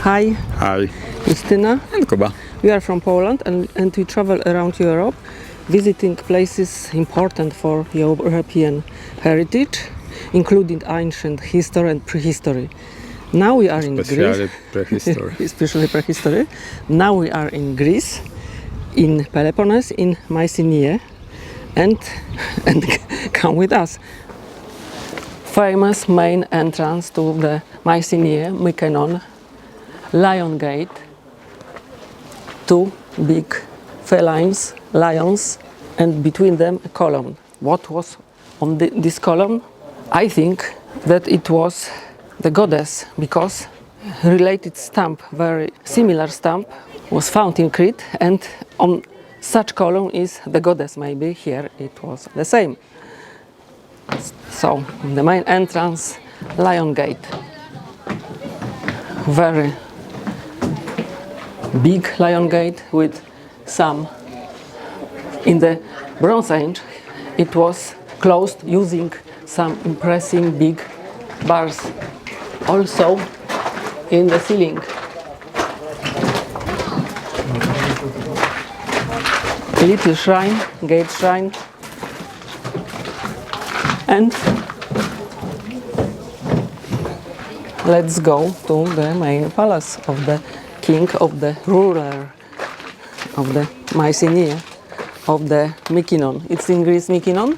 Hi, Hi. Justyna. And Kuba. We are from Poland and we travel around Europe, visiting places important for European heritage, including ancient history and prehistory. Now we are in Greece. Prehistory. Especially prehistory. Now we are in Greece, in Peloponnese, in Mycenae, and come with us. Famous main entrance to the Mycenae, Mykenon, Lion Gate, two big felines, lions, and between them a column. What was on this column? I think that it was the goddess, because related stamp, very similar stamp, was found in Crete, and on such column is the goddess. Maybe here it was the same. So the main entrance, Lion Gate, very big Lion Gate with some. In the Bronze Age, it was closed using some impressive big bars. Also in the ceiling. Little shrine, gate shrine, and let's go to the main palace of the king, of the ruler of the Mycenae, of the Mykenon. It's in Greece, Mykenon?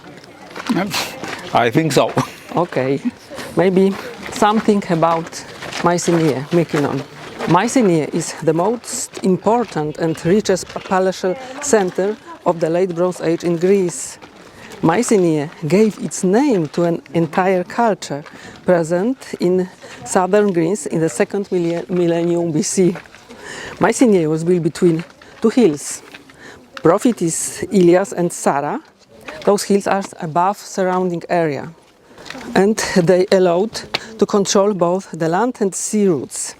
I think so. Okay, maybe something about Mycenae, Mykenon. Mycenae is the most important and richest palatial center of the late Bronze Age in Greece. Mycenae gave its name to an entire culture present in southern Greece in the second millennium BC. Mycenae was built between two hills, prophetess Ilias and Sarah. Those hills are above surrounding area, and they allowed to control both the land and sea routes.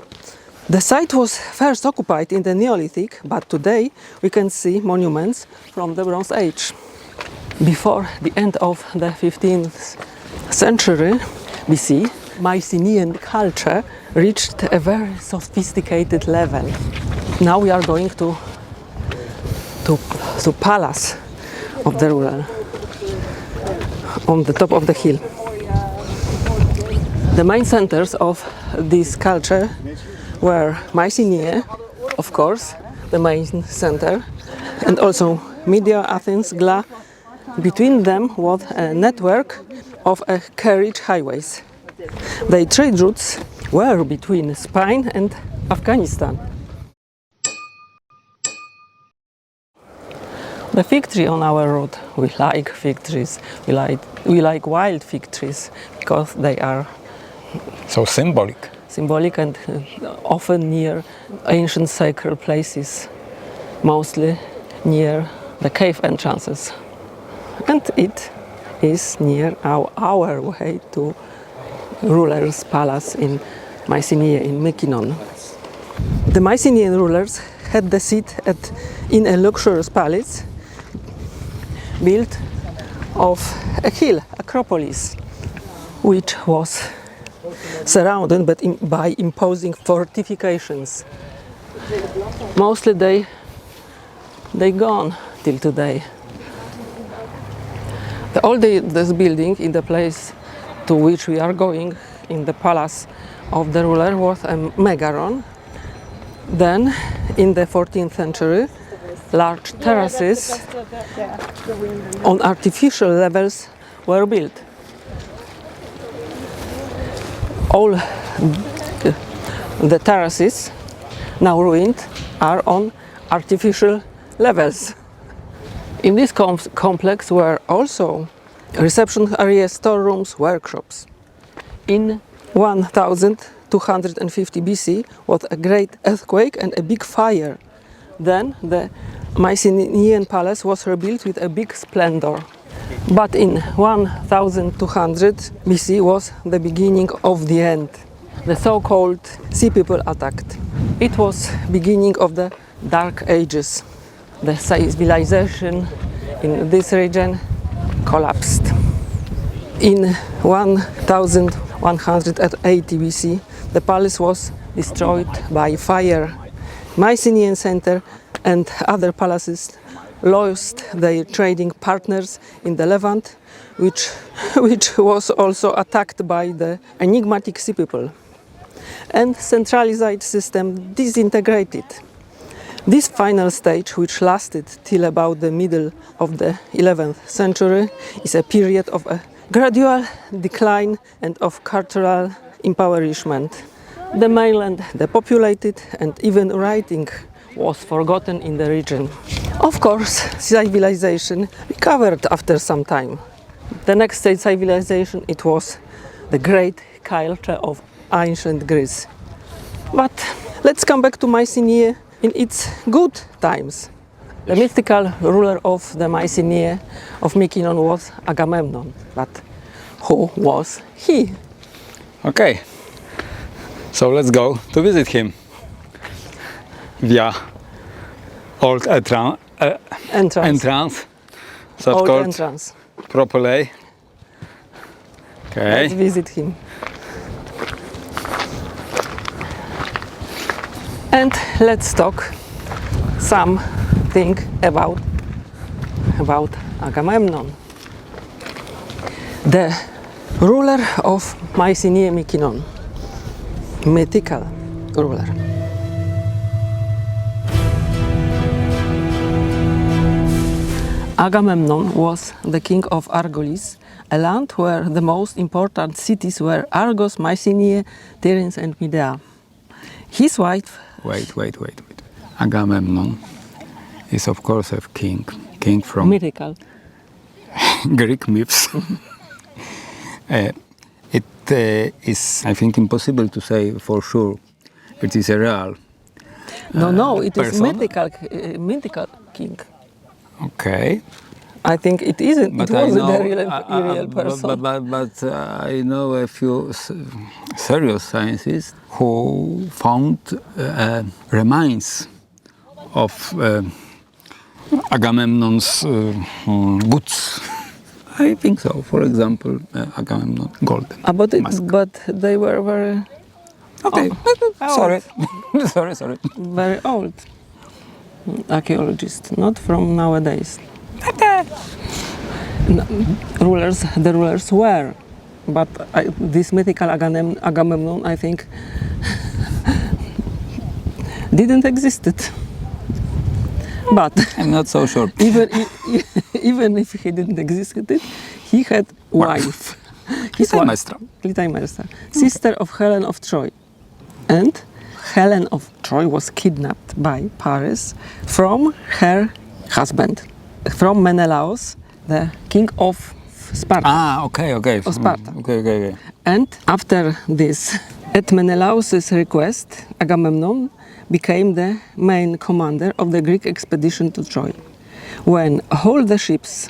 The site was first occupied in the Neolithic, but today we can see monuments from the Bronze Age. Before the end of the 15th century BC, Mycenaean culture reached a very sophisticated level. Now we are going to palace of the ruler on the top of the hill. The main centers of this culture were Mycenae, of course, the main center, and also Media, Athens, Gla. Between them was a network of carriage highways. The trade routes were between Spain and Afghanistan. The fig tree on our road, we like fig trees. We like wild fig trees because they are So symbolic. symbolic and often near ancient sacred places, mostly near the cave entrances. And it is near our way to ruler's palace in Mycenae, in Mykenon. The Mycenaean rulers had the seat in a luxurious palace built of a hill, Acropolis, which was surrounded by imposing fortifications. Mostly they gone till today. This building in the place to which we are going, in the palace of the ruler, was a megaron. Then, in the 14th century, large terraces on artificial levels were built. All the terraces, now ruined, are on artificial levels. In this complex were also reception areas, storerooms, workshops. In 1250 BC was a great earthquake and a big fire. Then the Mycenaean palace was rebuilt with a big splendor. But in 1200 BC was the beginning of the end. The so-called sea people attacked. It was beginning of the Dark Ages. The civilization in this region collapsed. In 1180 BC, the palace was destroyed by fire. Mycenaean center and other palaces lost their trading partners in the Levant, which was also attacked by the enigmatic sea people. And centralized system disintegrated. This final stage, which lasted till about the middle of the 11th century, is a period of a gradual decline and of cultural impoverishment. The mainland depopulated and even writing was forgotten in the region. Of course, civilization recovered after some time. The next state civilization, it was the great culture of ancient Greece. But let's come back to Mycenae in its good times. The mythical ruler of the Mycenae of Mycenae was Agamemnon. But who was he? Okay, so let's go to visit him via old entrance. So Old called entrance. properly. Okay. Let's visit him. And let's talk something about Agamemnon, the ruler of Mycenae Mycenae, mythical ruler. Agamemnon was the king of Argolis, a land where the most important cities were Argos, Mycenae, Tiryns and Medea. His wife... Wait. Agamemnon is of course a king from Mythical. Greek myths. It is, I think, impossible to say for sure it is a real No, it is person. mythical king. Okay. I think it isn't. But it I wasn't know, a real person. But I know a few serious scientists who found remains of Agamemnon's boots. I think so. For example, Agamemnon golden mask. But they were very, Okay, sorry. sorry. very old archaeologists, not from nowadays. The rulers were, but this mythical Agamemnon, I think, didn't existed. But I'm not so sure. even if he didn't exist, he had wife. Clytemnestra, sister of Helen of Troy. And Helen of Troy was kidnapped by Paris from her husband, from Menelaus, the king of Sparta. Okay. Of Sparta. Okay. And after this, at Menelaus' request, Agamemnon became the main commander of the Greek expedition to Troy. When all the ships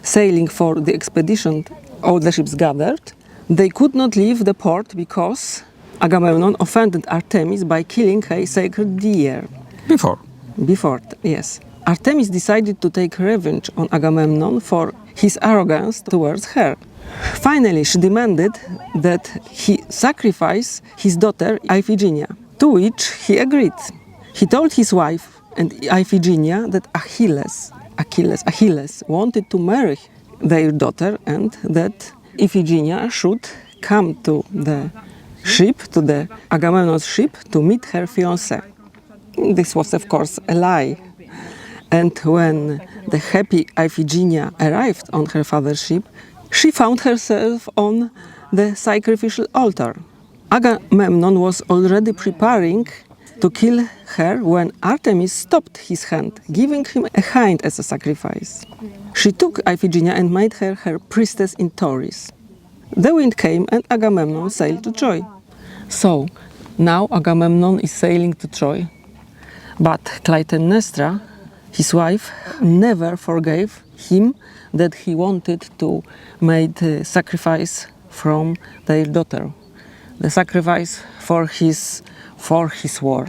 sailing for the expedition, all the ships gathered, they could not leave the port because Agamemnon offended Artemis by killing a sacred deer. Before, yes. Artemis decided to take revenge on Agamemnon for his arrogance towards her. Finally, she demanded that he sacrifice his daughter Iphigenia, to which he agreed. He told his wife and Iphigenia that Achilles wanted to marry their daughter and that Iphigenia should come to the ship, to the Agamemnon's ship, to meet her fiancé. This was, of course, a lie. And when the happy Iphigenia arrived on her father's ship, she found herself on the sacrificial altar. Agamemnon was already preparing to kill her when Artemis stopped his hand, giving him a hind as a sacrifice. She took Iphigenia and made her her priestess in Thoris. The wind came and Agamemnon sailed to Troy. So, now Agamemnon is sailing to Troy. But Clytemnestra, his wife, never forgave him that he wanted to make a sacrifice from their daughter. The sacrifice for his war.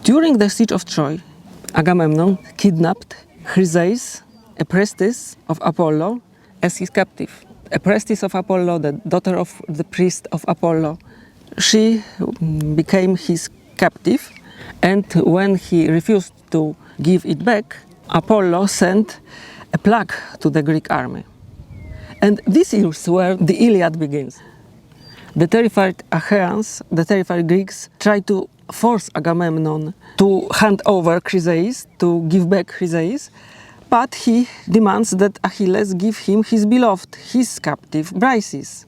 During the siege of Troy, Agamemnon kidnapped Chryseis, a priestess of Apollo, as his captive. A priestess of Apollo, the daughter of the priest of Apollo, she became his captive, and when he refused to give it back, Apollo sent a plague to the Greek army. And this is where the Iliad begins. The terrified Achaeans, the terrified Greeks, try to force Agamemnon to hand over Chryseis, to give back Chryseis, but he demands that Achilles give him his beloved, his captive, Briseis.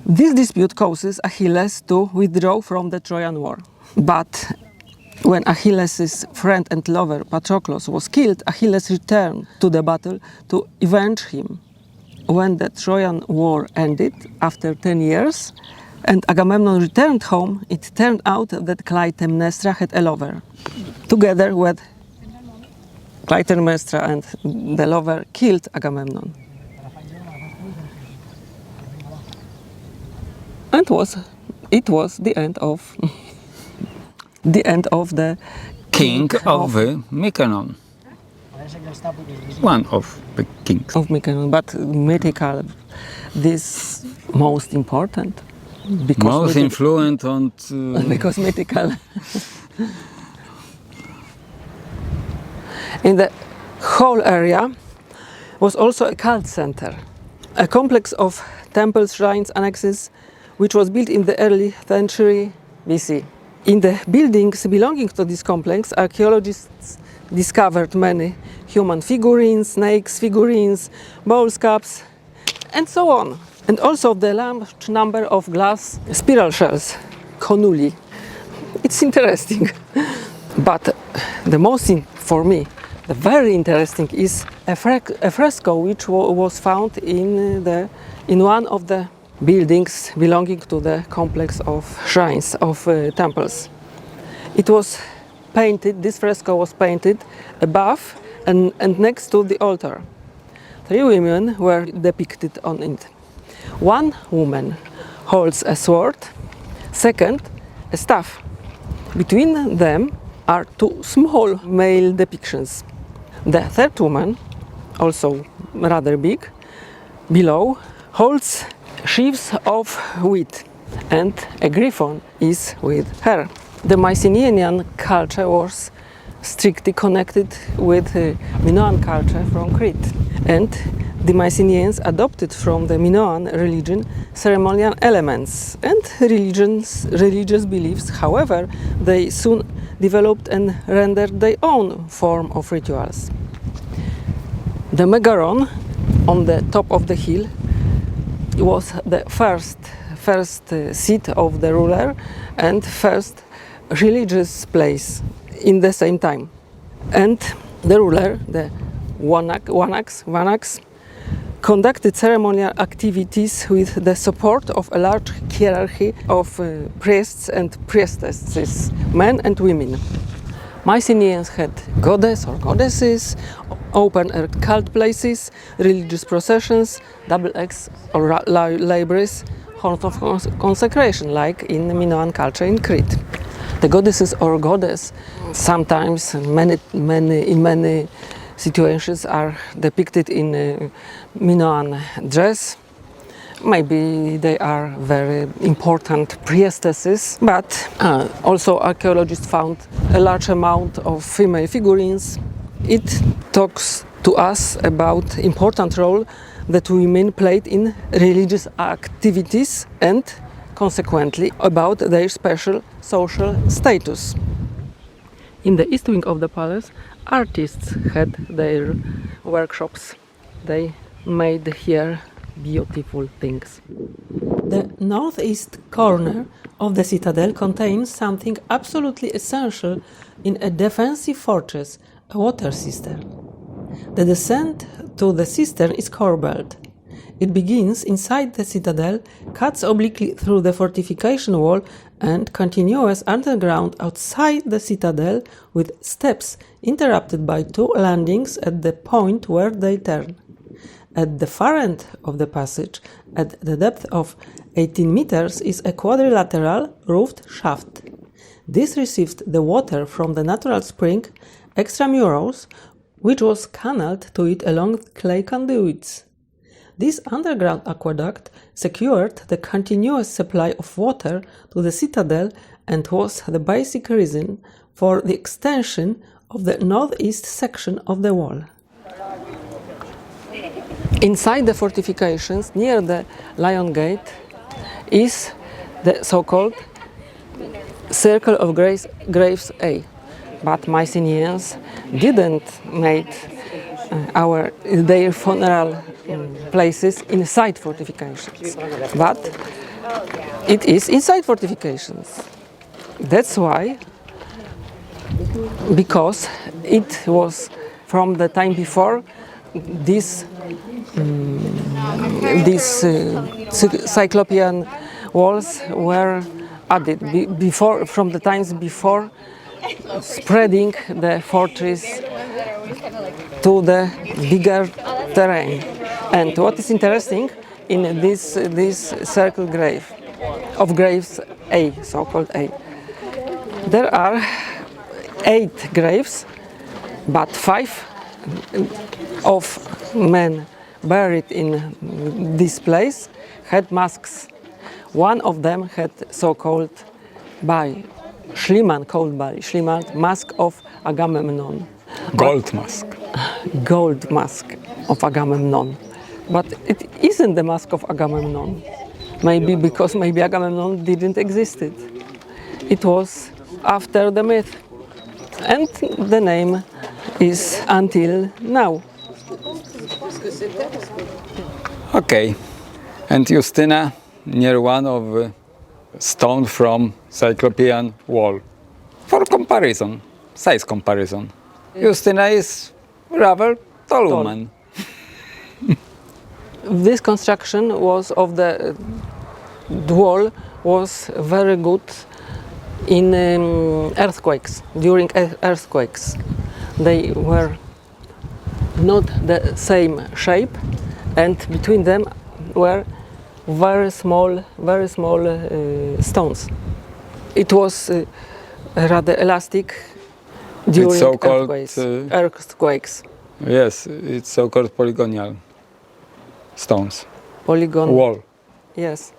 This dispute causes Achilles to withdraw from the Trojan War. But when Achilles' friend and lover Patroclus was killed, Achilles returned to the battle to avenge him. When the Trojan War ended after 10 years and Agamemnon returned home, it turned out that Clytemnestra had a lover. Together with Clytemnestra and the lover killed Agamemnon. And it was the end of the King of Mycenae. One of the kings of Mycenae, but mythical. This most important because most influent on because mythical. In the whole area was also a cult center, a complex of temples, shrines, annexes, which was built in the early century BC. In the buildings belonging to this complex, archaeologists discovered many human figurines, snakes, figurines, bowls, cups, and so on. And also the large number of glass spiral shells, conuli. It's interesting. But the most, for me, the very interesting is a fresco which was found in one of the buildings belonging to the complex of shrines, of temples. It was painted, this fresco was painted above and next to the altar. 3 women were depicted on it. One woman holds a sword, second, a staff. Between them are 2 small male depictions. The third woman, also rather big, below, holds sheaves of wheat, and a griffon is with her. The Mycenaean culture was strictly connected with Minoan culture from Crete, and the Mycenaeans adopted from the Minoan religion ceremonial elements and religious beliefs. However, they soon developed and rendered their own form of rituals. The Megaron on the top of the hill was the first seat of the ruler and first religious place in the same time. And the ruler, the Wanax, conducted ceremonial activities with the support of a large hierarchy of priests and priestesses, men and women. Mycenaeans had goddess or goddesses, open-air cult places, religious processions, double eggs or libraries, halls of consecration, like in Minoan culture in Crete. The goddesses or goddess sometimes, in many situations, are depicted in Minoan dress. Maybe they are very important priestesses, but also archaeologists found a large amount of female figurines. It talks to us about important role that women played in religious activities and consequently about their special social status. In the east wing of the palace, artists had their workshops. They made here beautiful things. The northeast corner of the citadel contains something absolutely essential in a defensive fortress, a water cistern. The descent to the cistern is corbelled. It begins inside the citadel, cuts obliquely through the fortification wall, and continues underground outside the citadel with steps interrupted by 2 landings at the point where they turn. At the far end of the passage, at the depth of 18 meters, is a quadrilateral roofed shaft. This received the water from the natural spring extramuros, which was canaled to it along clay conduits. This underground aqueduct secured the continuous supply of water to the citadel and was the basic reason for the extension of the northeast section of the wall. Inside the fortifications, near the Lion Gate, is the so-called Circle of Graves A. But Mycenaeans didn't make their funeral places inside fortifications, but it is inside fortifications. That's why, because it was from the time before these Cyclopean walls were added, from the times before spreading the fortress to the bigger terrain. And what is interesting in this circle grave of graves A, so-called A, there are 8 graves, but 5 of men buried in this place had masks. One of them had so-called Schliemann, mask of Agamemnon. Gold mask. Gold mask of Agamemnon. But it isn't the mask of Agamemnon. Maybe Agamemnon didn't exist. It was after the myth. And the name is until now. Okay. And Justyna, near one of stone from Cyclopean wall. For comparison, size comparison. Justyna is rather tall woman. This construction was of the wall was very good in earthquakes. During earthquakes, they were not the same shape, and between them were very small stones. It was rather elastic during earthquakes. Yes, it's so-called polygonal stones. Polygon wall. Yes,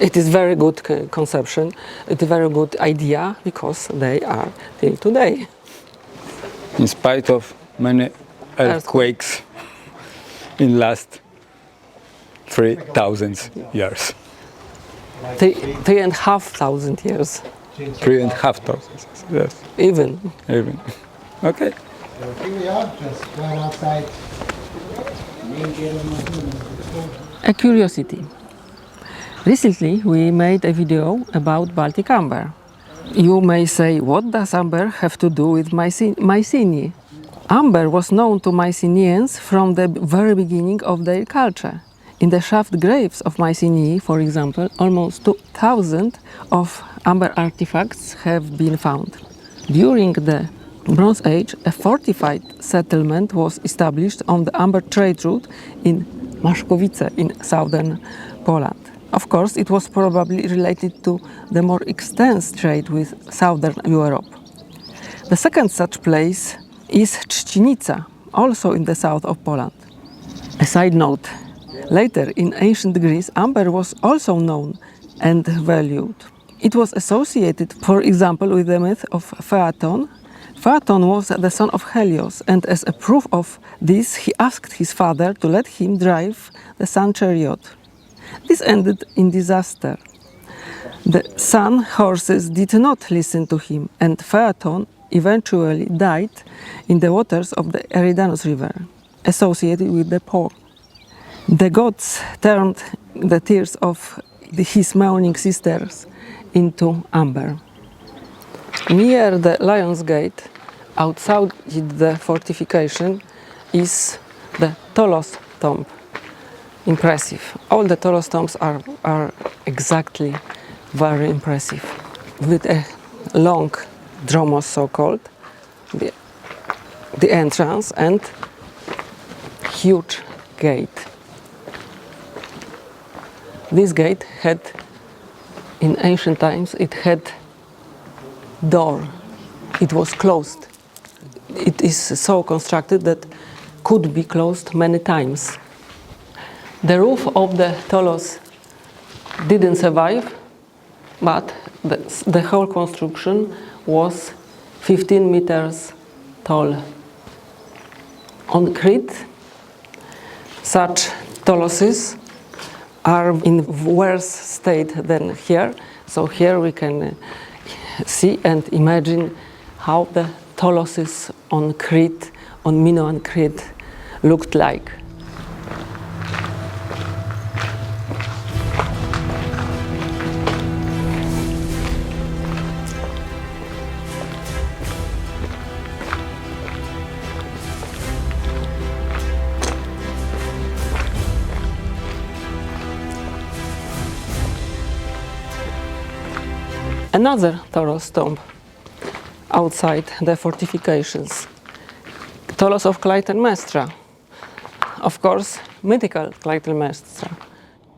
it is very good conception. It's a very good idea because they are till today. In spite of many earthquakes in last 3,000 years. 3,500 years. 3,500, yes. Even. Okay. Here we are, just right outside. A curiosity. Recently we made a video about Baltic amber. You may say, what does amber have to do with Mycenae? Amber was known to Mycenaeans from the very beginning of their culture. In the shaft graves of Mycenae, for example, almost 2,000 of amber artifacts have been found. During the Bronze Age, a fortified settlement was established on the amber trade route in Maszkowice in southern Poland. Of course, it was probably related to the more extensive trade with southern Europe. The second such place is Trzcinica, also in the south of Poland. A side note, later in ancient Greece, amber was also known and valued. It was associated, for example, with the myth of Phaeton. Phaeton was the son of Helios, and as a proof of this, he asked his father to let him drive the sun chariot. This ended in disaster. The sun horses did not listen to him, and Phaeton eventually died in the waters of the Eridanus River, associated with the Po. The gods turned the tears of his mourning sisters into amber. Near the Lion's Gate, outside the fortification, is the Tholos tomb. Impressive. All the Tholos tombs are exactly very impressive. With a long dromos, so-called, the entrance, and huge gate. This gate had, in ancient times, it had door. It was closed. It is so constructed that could be closed many times. The roof of the Tholos didn't survive, but the whole construction was 15 meters tall. On Crete, such Tholoses are in worse state than here. So here we can see and imagine how the Tholoses on Crete, on Minoan Crete, looked like. Another Tholos tomb outside the fortifications. Tholos of Clytemnestra. Of course, mythical Clytemnestra.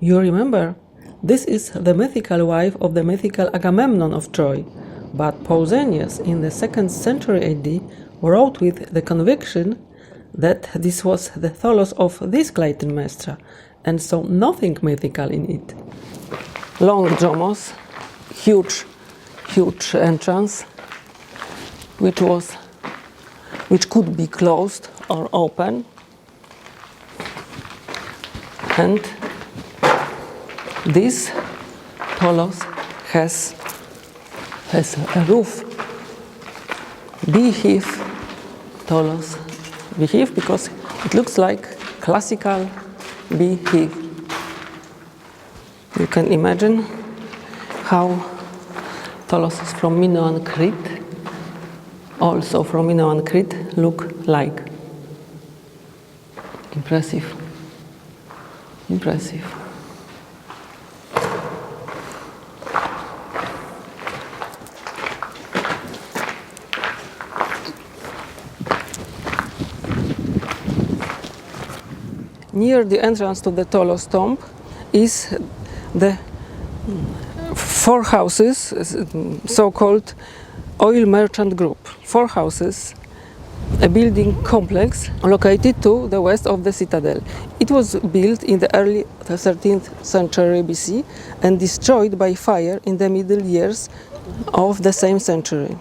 You remember, this is the mythical wife of the mythical Agamemnon of Troy. But Pausanias in the 2nd century AD wrote with the conviction that this was the Tholos of this Clytemnestra, and saw nothing mythical in it. Long dromos, huge entrance, which could be closed or open, and this Tholos has a roof. Beehive Tholos, beehive because it looks like classical beehive. You can imagine how Tholoses from Minoan Crete, also from Minoan Crete, look like. Impressive. Impressive. Near the entrance to the Tholos tomb is the 4 houses, so-called oil merchant group. 4 houses, a building complex located to the west of the citadel. It was built in the early 13th century BC and destroyed by fire in the middle years of the same century.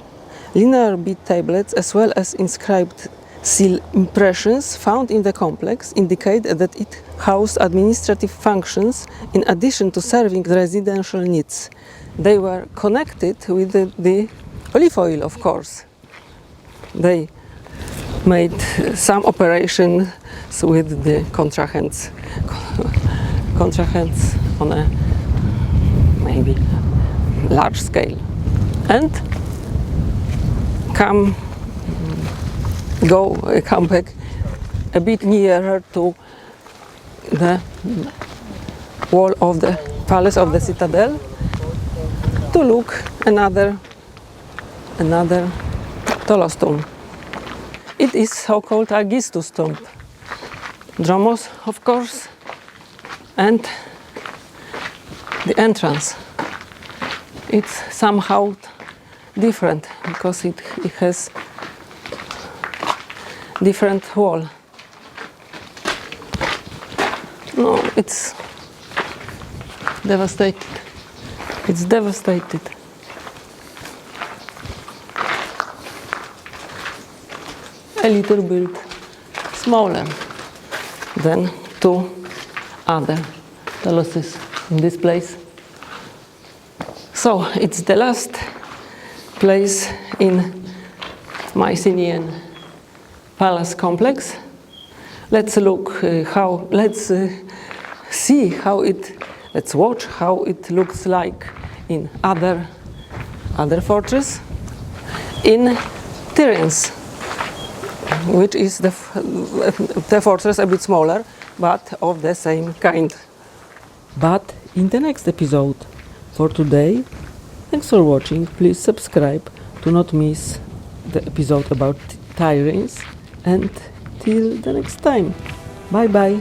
Linear bead tablets as well as inscribed seal impressions found in the complex indicate that it housed administrative functions in addition to serving residential needs. They were connected with the olive oil, of course. They made some operations with the contrahands on a maybe large scale. And come back a bit nearer to the wall of the palace of the citadel to look another Tholos tomb. It is so-called Agistus tomb. Dromos, of course, and the entrance. It's somehow different because it has different wall. No, it's devastated. It's devastated. A little bit smaller than 2 other Tholoses in this place. So it's the last place in Mycenaean palace complex. Let's watch how it looks like in other fortress. In Tyrians, which is the fortress a bit smaller, but of the same kind. But in the next episode. For today, thanks for watching. Please subscribe to not miss the episode about Tyrians. And till the next time. Bye bye.